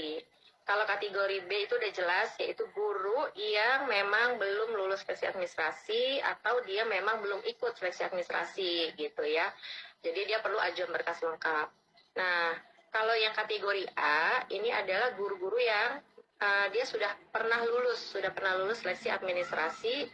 kategori. Kalau kategori B itu udah jelas, yaitu guru yang memang belum lulus seleksi administrasi atau dia memang belum ikut seleksi administrasi gitu ya. Jadi dia perlu ajuan berkas lengkap. Nah, kalau yang kategori A, ini adalah guru-guru yang dia sudah pernah lulus seleksi administrasi,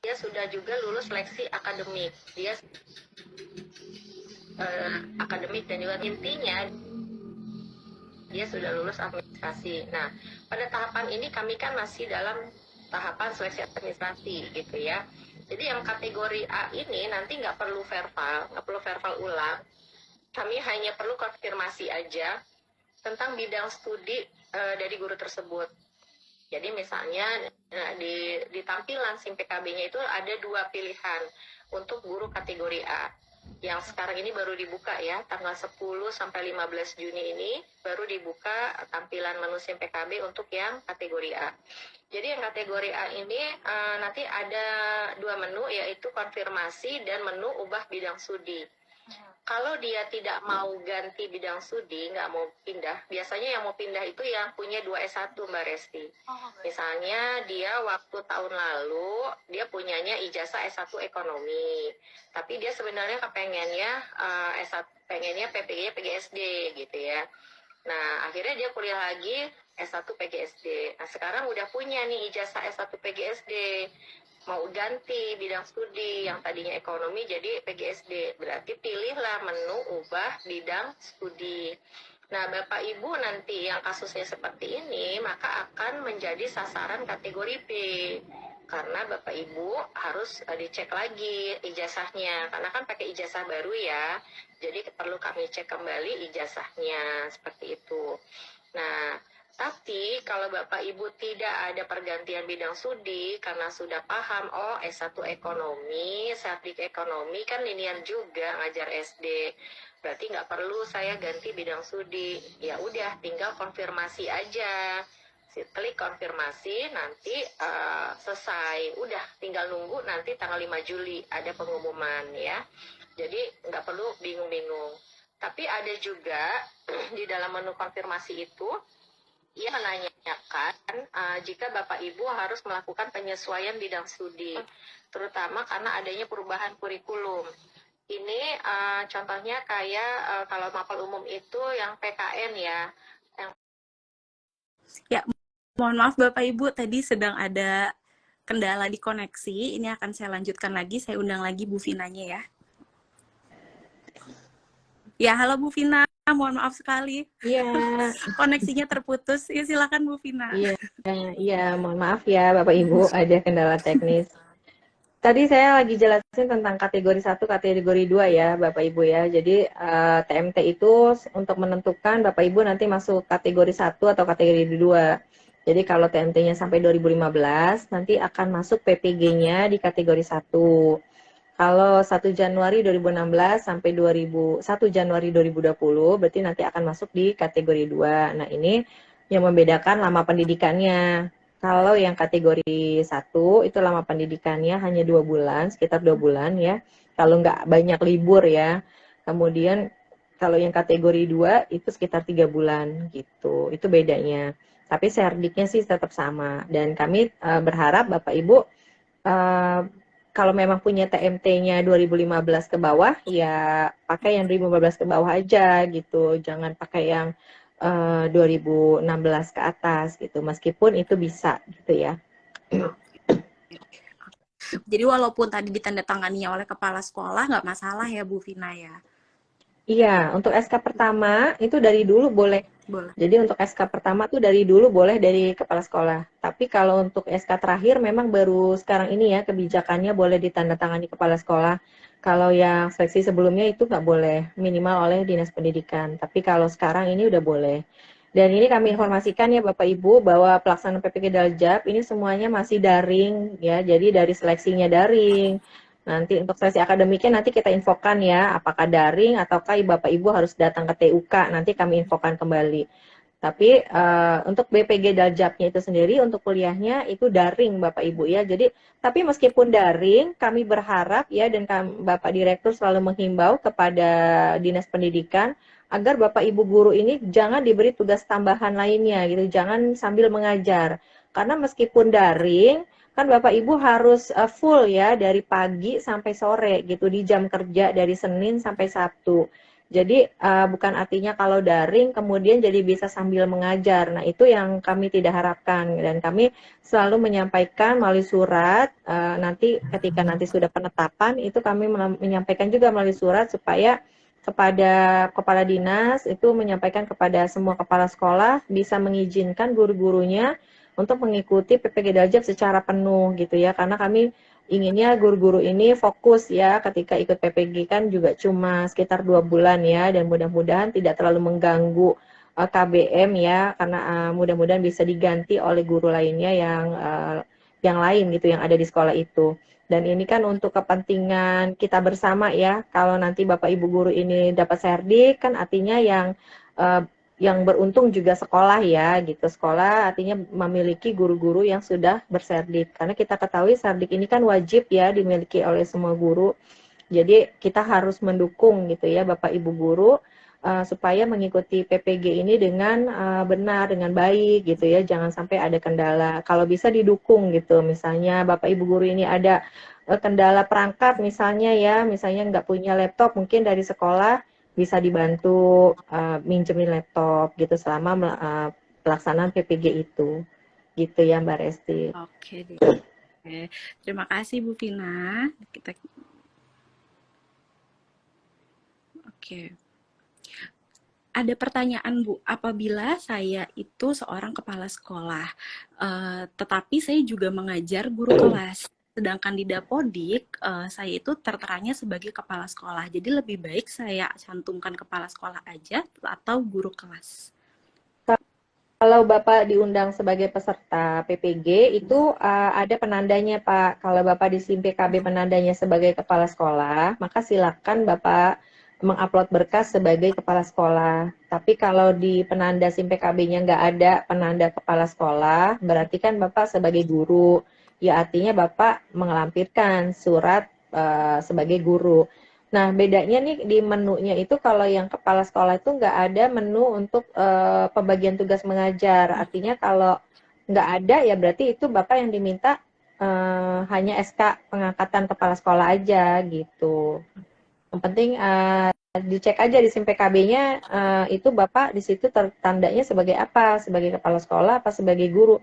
dia sudah juga lulus seleksi akademik, dia akademik dan juga intinya dia sudah lulus administrasi. Nah, pada tahapan ini kami kan masih dalam tahapan seleksi administrasi gitu ya. Jadi yang kategori A ini nanti nggak perlu verbal ulang. Kami hanya perlu konfirmasi aja tentang bidang studi dari guru tersebut. Jadi misalnya di tampilan SIM PKB-nya itu ada 2 pilihan untuk guru kategori A. Yang sekarang ini baru dibuka ya, tanggal 10 sampai 15 Juni ini baru dibuka tampilan menu SIM PKB untuk yang kategori A. Jadi yang kategori A ini nanti ada 2 menu, yaitu konfirmasi dan menu ubah bidang studi. Kalau dia tidak mau ganti bidang studi, nggak mau pindah, biasanya yang mau pindah itu yang punya 2 S1 Mbak Resti. Misalnya dia waktu tahun lalu, dia punyanya ijazah S1 ekonomi, tapi dia sebenarnya kepengennya S1, pengennya PPG PGSD gitu ya. Nah, akhirnya dia kuliah lagi S1 PGSD. Nah, sekarang udah punya nih ijazah S1 PGSD. Mau ganti bidang studi yang tadinya ekonomi jadi PGSD, berarti pilihlah menu ubah bidang studi. Nah, Bapak Ibu nanti yang kasusnya seperti ini maka akan menjadi sasaran kategori B, karena Bapak Ibu harus dicek lagi ijazahnya, karena kan pakai ijazah baru ya, jadi perlu kami cek kembali ijazahnya seperti itu. Nah, tapi kalau Bapak Ibu tidak ada pergantian bidang studi karena sudah paham, oh S1 ekonomi, Sardik ekonomi kan linier juga ngajar SD. Berarti nggak perlu saya ganti bidang studi. Ya udah, tinggal konfirmasi aja. Klik konfirmasi, nanti selesai. Udah, tinggal nunggu nanti tanggal 5 Juli ada pengumuman ya. Jadi nggak perlu bingung-bingung. Tapi ada juga di dalam menu konfirmasi itu, ia menanyakan jika Bapak Ibu harus melakukan penyesuaian bidang studi, terutama karena adanya perubahan kurikulum. Ini contohnya kayak kalau mapel umum itu yang PKN ya. Ya, mohon maaf Bapak Ibu, tadi sedang ada kendala di koneksi. Ini akan saya lanjutkan lagi, saya undang lagi Bu Vinanya ya. Ya, halo Bu Vina. Mohon maaf sekali. Iya. Koneksinya terputus. Ya, silakan Bu Vina. Iya, mohon maaf ya Bapak Ibu, ada kendala teknis. Tadi saya lagi jelasin tentang kategori 1, kategori 2 ya Bapak Ibu ya. Jadi TMT itu untuk menentukan Bapak Ibu nanti masuk kategori 1 atau kategori 2. Jadi kalau TMT-nya sampai 2015, nanti akan masuk PPG-nya di kategori 1. Kalau 1 Januari 2016 sampai 1 Januari 2020, berarti nanti akan masuk di kategori 2. Nah, ini yang membedakan lama pendidikannya. Kalau yang kategori 1, itu lama pendidikannya hanya 2 bulan, sekitar 2 bulan ya. Kalau nggak banyak libur ya. Kemudian, kalau yang kategori 2, itu sekitar 3 bulan gitu. Itu bedanya. Tapi serdiknya sih tetap sama. Dan kami berharap Bapak Ibu, kalau memang punya TMT-nya 2015 ke bawah, ya pakai yang 2015 ke bawah aja gitu. Jangan pakai yang 2016 ke atas gitu. Meskipun itu bisa gitu ya. Jadi walaupun tadi ditandatanganinya oleh kepala sekolah, nggak masalah ya Bu Vina ya? Iya, untuk SK pertama itu dari dulu boleh. Jadi untuk SK pertama tuh dari dulu boleh dari kepala sekolah. Tapi kalau untuk SK terakhir memang baru sekarang ini ya kebijakannya boleh ditandatangani kepala sekolah. Kalau yang seleksi sebelumnya itu nggak boleh, minimal oleh Dinas Pendidikan. Tapi kalau sekarang ini udah boleh. Dan ini kami informasikan ya Bapak Ibu bahwa pelaksanaan PPG Daljab ini semuanya masih daring ya. Jadi dari seleksinya daring. Nanti untuk seleksi akademiknya nanti kita infokan ya, apakah daring ataukah Bapak Ibu harus datang ke TUK, nanti kami infokan kembali. Tapi untuk BPG Daljabnya itu sendiri, untuk kuliahnya itu daring Bapak Ibu ya. Jadi, tapi meskipun daring, kami berharap ya, dan Bapak Direktur selalu menghimbau kepada Dinas Pendidikan, agar Bapak Ibu guru ini jangan diberi tugas tambahan lainnya gitu, jangan sambil mengajar. Karena meskipun daring, kan Bapak Ibu harus full ya dari pagi sampai sore gitu di jam kerja dari Senin sampai Sabtu. Jadi bukan artinya kalau daring kemudian jadi bisa sambil mengajar. Nah, itu yang kami tidak harapkan dan kami selalu menyampaikan melalui surat nanti ketika nanti sudah penetapan itu kami menyampaikan juga melalui surat supaya kepada kepala dinas itu menyampaikan kepada semua kepala sekolah bisa mengizinkan guru-gurunya untuk mengikuti PPG Daljab secara penuh gitu ya, karena kami inginnya guru-guru ini fokus ya ketika ikut PPG kan juga cuma sekitar 2 bulan ya, dan mudah-mudahan tidak terlalu mengganggu KBM ya, karena mudah-mudahan bisa diganti oleh guru lainnya yang lain gitu yang ada di sekolah itu. Dan ini kan untuk kepentingan kita bersama ya, kalau nanti Bapak Ibu guru ini dapat serdik kan artinya yang beruntung juga sekolah ya gitu. Sekolah artinya memiliki guru-guru yang sudah berserdik. Karena kita ketahui serdik ini kan wajib ya dimiliki oleh semua guru. Jadi kita harus mendukung gitu ya Bapak Ibu guru supaya mengikuti PPG ini dengan benar, dengan baik gitu ya. Jangan sampai ada kendala. Kalau bisa didukung gitu. Misalnya Bapak Ibu guru ini ada kendala perangkat misalnya ya, misalnya nggak punya laptop mungkin dari sekolah bisa dibantu minjemin laptop gitu selama pelaksanaan PPG itu. Gitu ya Mbak Resti. Oke deh. Oke. Terima kasih Bu Vina. Oke. Ada pertanyaan Bu, apabila saya itu seorang kepala sekolah, tetapi saya juga mengajar guru kelas. Sedangkan di Dapodik, saya itu terteranya sebagai kepala sekolah. Jadi lebih baik saya cantumkan kepala sekolah aja atau guru kelas. Kalau Bapak diundang sebagai peserta PPG, itu ada penandanya Pak. Kalau Bapak di SIM PKB penandanya sebagai kepala sekolah, maka silakan Bapak mengupload berkas sebagai kepala sekolah. Tapi kalau di penanda SIM PKB-nya nggak ada penanda kepala sekolah, berarti kan Bapak sebagai guru. Ya artinya Bapak melampirkan surat sebagai guru. Nah bedanya nih di menunya itu kalau yang kepala sekolah itu nggak ada menu untuk pembagian tugas mengajar. Artinya kalau nggak ada ya berarti itu Bapak yang diminta hanya SK pengangkatan kepala sekolah aja gitu. Yang penting dicek aja di SIM PKB-nya itu Bapak di situ tandanya sebagai apa? Sebagai kepala sekolah apa sebagai guru?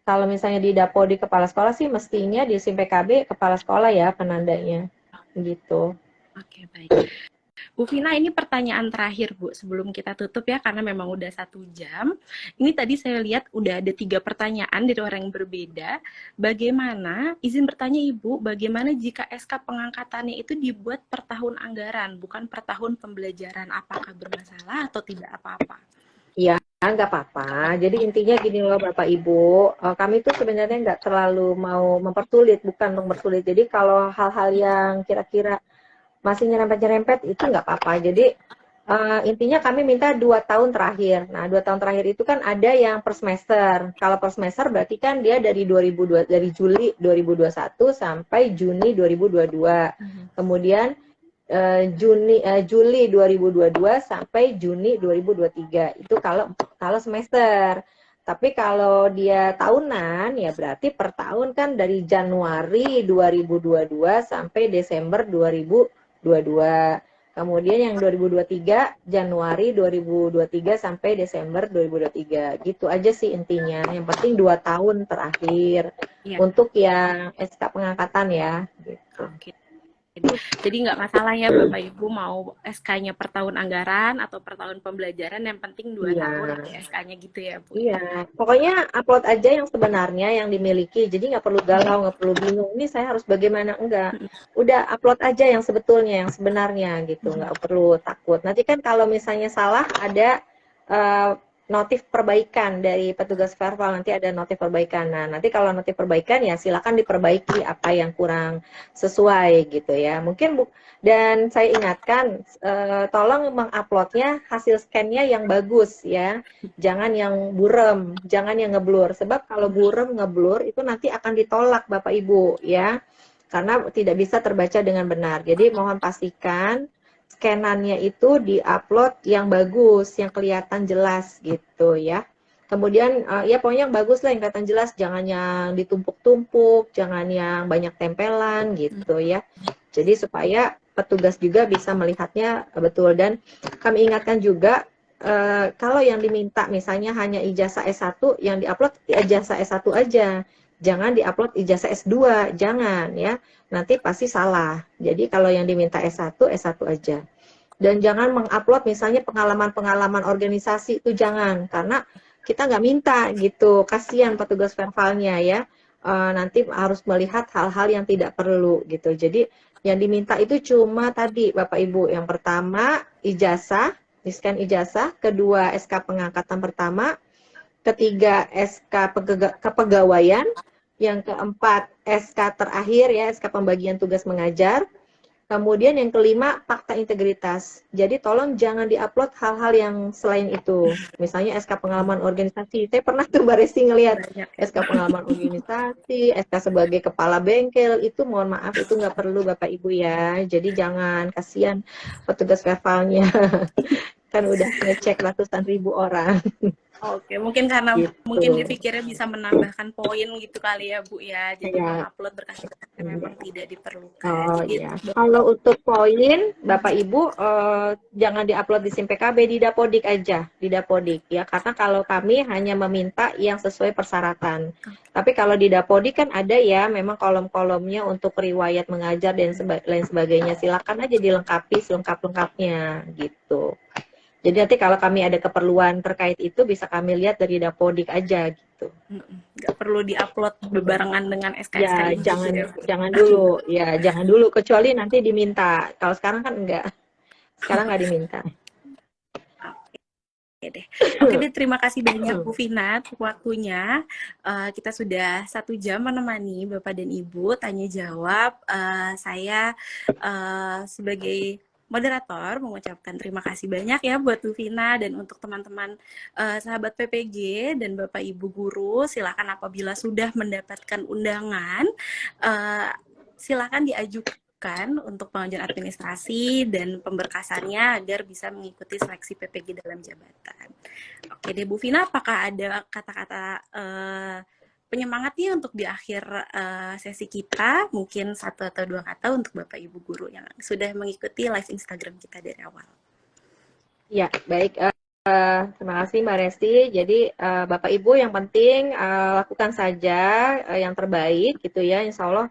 Kalau misalnya di Dapodi kepala sekolah sih mestinya di SIM PKB kepala sekolah ya penandanya gitu. Oke, baik. Bu Vina, ini pertanyaan terakhir Bu sebelum kita tutup ya, karena memang udah 1 jam. Ini tadi saya lihat udah ada 3 pertanyaan dari orang yang berbeda. Bagaimana, izin bertanya Ibu, bagaimana jika SK pengangkatannya itu dibuat per tahun anggaran, bukan per tahun pembelajaran? Apakah bermasalah atau tidak apa-apa? Iya, nggak apa-apa. Jadi intinya gini loh Bapak Ibu, kami tuh sebenarnya nggak terlalu mau mempersulit, bukan mempersulit. Jadi kalau hal-hal yang kira-kira masih nyerempet-nyerempet itu nggak apa-apa. Jadi intinya kami minta 2 tahun terakhir. Nah 2 tahun terakhir itu kan ada yang per semester. Kalau per semester berarti kan dia dari Juli 2021 sampai Juni 2022. Kemudian Juli 2022 sampai Juni 2023 itu kalau semester. Tapi kalau dia tahunan ya berarti per tahun kan dari Januari 2022 sampai Desember 2022. Kemudian yang 2023 Januari 2023 sampai Desember 2023. Gitu aja sih intinya. Yang penting 2 tahun terakhir untuk yang SK pengangkatan ya gitu. Oke. Jadi nggak masalah ya Bapak Ibu mau SK-nya per tahun anggaran atau per tahun pembelajaran, yang penting 2 tahun ada SK-nya gitu ya Bu. Iya, pokoknya upload aja yang sebenarnya yang dimiliki, jadi nggak perlu galau, nggak perlu bingung, ini saya harus bagaimana, enggak. Udah upload aja yang sebetulnya, yang sebenarnya gitu, nggak perlu takut. Nanti kan kalau misalnya salah ada notif perbaikan dari petugas verbal, nanti ada notif perbaikan. Nah, nanti kalau notif perbaikan ya silakan diperbaiki apa yang kurang sesuai gitu ya. Mungkin dan saya ingatkan tolong menguploadnya hasil scan-nya yang bagus ya. Jangan yang burem, jangan yang ngeblur. Sebab kalau burem ngeblur itu nanti akan ditolak Bapak Ibu ya. Karena tidak bisa terbaca dengan benar. Jadi mohon pastikan scanannya itu diupload yang bagus, yang kelihatan jelas gitu ya. Kemudian ya pokoknya yang bagus lah, yang kelihatan jelas, jangan yang ditumpuk-tumpuk, jangan yang banyak tempelan gitu ya. Jadi supaya petugas juga bisa melihatnya betul. Dan kami ingatkan juga kalau yang diminta misalnya hanya ijazah S1, yang diupload ijazah S1 aja. Jangan diupload ijazah S2, jangan ya. Nanti pasti salah. Jadi kalau yang diminta S1, S1 aja. Dan jangan mengupload misalnya pengalaman-pengalaman organisasi, itu jangan, karena kita nggak minta gitu, kasihan petugas verbalnya ya. Nanti harus melihat hal-hal yang tidak perlu gitu. Jadi yang diminta itu cuma tadi Bapak Ibu, yang pertama ijazah, di-scan ijazah, kedua SK pengangkatan pertama, ketiga SK kepegawaian, yang keempat SK terakhir ya, SK pembagian tugas mengajar. Kemudian yang kelima, fakta integritas. Jadi tolong jangan diupload hal-hal yang selain itu. Misalnya SK pengalaman organisasi. Saya pernah tuh Mbak Resti ngelihat Banyak ya. SK pengalaman organisasi, SK sebagai kepala bengkel, itu mohon maaf, itu nggak perlu Bapak Ibu ya. Jadi jangan, kasihan petugas verbalnya. Kan udah ngecek ratusan ribu orang. Oke, mungkin karena Gitu. mungkin dipikirnya bisa menambahkan poin gitu kali ya Bu ya. Jadi Ya. mengupload berkas-berkas yang memang tidak diperlukan. Oh Jadi iya. Kalau untuk poin, Bapak Ibu jangan diupload di SIM PKB, di Dapodik aja, di Dapodik ya. Karena kalau kami hanya meminta yang sesuai persyaratan. Tapi kalau di Dapodik kan ada ya, memang kolom-kolomnya untuk riwayat mengajar dan lain sebagainya. Silakan aja dilengkapi selengkap-lengkapnya gitu. Jadi nanti kalau kami ada keperluan terkait itu bisa kami lihat dari Dapodik aja gitu. nggak perlu diupload bebarengan dengan SKSK Ya, ini jangan gitu ya. jangan dulu. Ya, jangan dulu kecuali nanti diminta. Kalau sekarang kan enggak. Sekarang nggak diminta. Oke deh. Oke deh, terima kasih banyak Bu Vina waktunya. Kita sudah 1 jam menemani Bapak dan Ibu tanya jawab. Saya sebagai moderator mengucapkan terima kasih banyak ya buat Bu Vina, dan untuk teman-teman sahabat PPG dan Bapak Ibu guru, silakan apabila sudah mendapatkan undangan, silakan diajukan untuk pengajuan administrasi dan pemberkasannya agar bisa mengikuti seleksi PPG dalam jabatan. Oke deh Bu Vina, apakah ada kata-kata penyemangat nih untuk di akhir sesi kita? Mungkin 1 atau 2 kata untuk Bapak Ibu guru yang sudah mengikuti live Instagram kita dari awal. Ya, baik. Terima kasih Mbak Resti. Jadi Bapak Ibu yang penting lakukan saja yang terbaik gitu ya. Insya Allah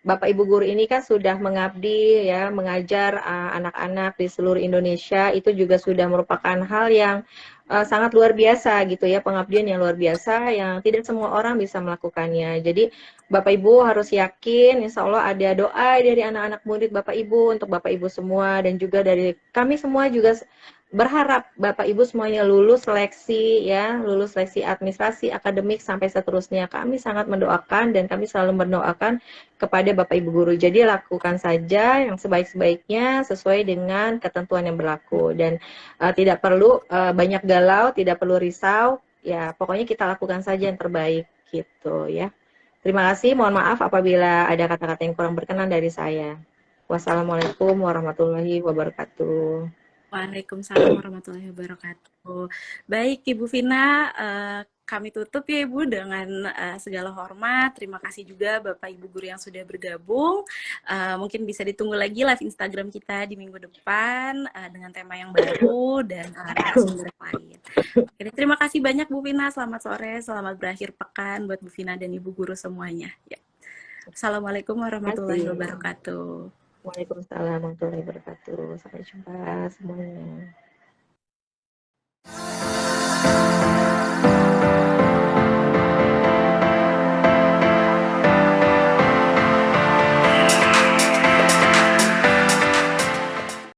Bapak Ibu guru ini kan sudah mengabdi ya, mengajar anak-anak di seluruh Indonesia. Itu juga sudah merupakan hal yang sangat luar biasa gitu ya, pengabdian yang luar biasa yang tidak semua orang bisa melakukannya. Jadi Bapak Ibu harus yakin, insya Allah ada doa dari anak-anak murid Bapak Ibu untuk Bapak Ibu semua, dan juga dari kami semua juga berharap Bapak Ibu semuanya lulus seleksi ya, lulus seleksi administrasi, akademik sampai seterusnya. Kami sangat mendoakan dan kami selalu mendoakan kepada Bapak Ibu guru. Jadi lakukan saja yang sebaik-baiknya sesuai dengan ketentuan yang berlaku, dan tidak perlu banyak galau, tidak perlu risau. Ya, pokoknya kita lakukan saja yang terbaik gitu ya. Terima kasih, mohon maaf apabila ada kata-kata yang kurang berkenan dari saya. Wassalamualaikum warahmatullahi wabarakatuh. Waalaikumsalam warahmatullahi wabarakatuh. Baik Ibu Vina, kami tutup ya Ibu dengan segala hormat. Terima kasih juga Bapak Ibu guru yang sudah bergabung. Mungkin bisa ditunggu lagi live Instagram kita di minggu depan dengan tema yang baru dan narasumber lain. Oke, terima kasih banyak Bu Vina. Selamat sore, selamat berakhir pekan buat Bu Vina dan Ibu guru semuanya. Ya. Assalamualaikum warahmatullahi wabarakatuh. Waalaikumsalam warahmatullahi wabarakatuh. Sampai jumpa semuanya.